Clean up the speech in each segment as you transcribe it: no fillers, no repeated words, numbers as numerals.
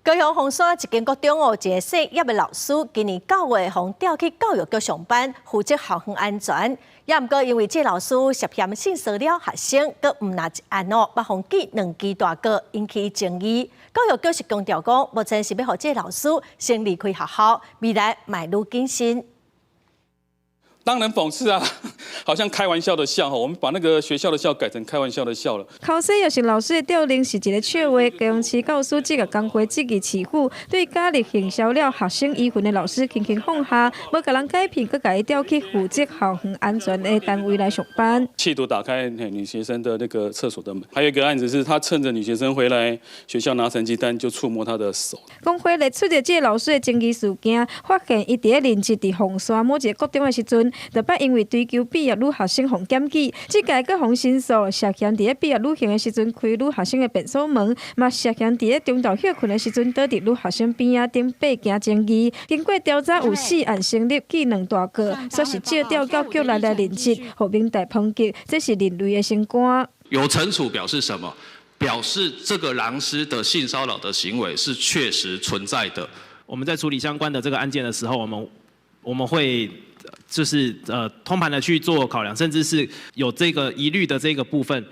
高雄丰山一间国中一个姓叶的老师，今年9月被调去教育局上班，负责校园安全。也毋过因为这老师涉嫌性骚扰学生，佮毋拿一案哦，被封记2期大过，引起争议。教育局是强调讲，目前是要让这老师先离开学校，未来迈入谨慎。 当然讽刺啊，好像开玩笑的笑哈，我们把那个学校的笑改成开玩笑的笑了。考试又是老师的调令是一个笑话，高雄市教师这个工会积极起诉，对假日性骚扰学生遗魂的老师轻轻放下，要甲人改骗，佮甲伊调去负责校园安全的单位来上班。企图打开女学生的那个厕所的门。还有一个案子是他趁着女学生回来学校拿成绩单，就触摸她的手。工会列出的这个老师的争议事件，发现伊伫咧任职伫凤山某一个国中的时阵。 特别因为追求毕业女学生互检举，这届佮互申诉，涉嫌伫咧毕业旅行的时阵开女学生的便所门，嘛涉嫌伫咧中昼休困的时阵倒伫女学生边仔顶爬行争议。经过调查，有4案成立，记2大过，说是借调到局内来任职，互明代抨击，这是另类的升官。有惩处表示什么？表示这个老师的性骚扰的行为是确实存在的。我们在处理相关的这个案件的时候，我们会。 就是通盘的去做考量，甚至是有这个疑虑的这个部分，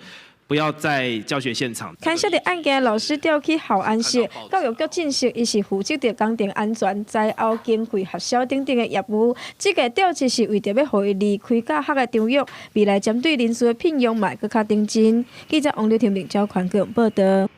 不要在教学现场。看涉的案件，老师调去校安室，教育局证实伊是负责着工程安全、在后经费学校等等的业务。这个调职是为着要互伊离开教学的场域，未来针对人事的聘用嘛，搁较认真。记者王柳婷、林昭宽报道。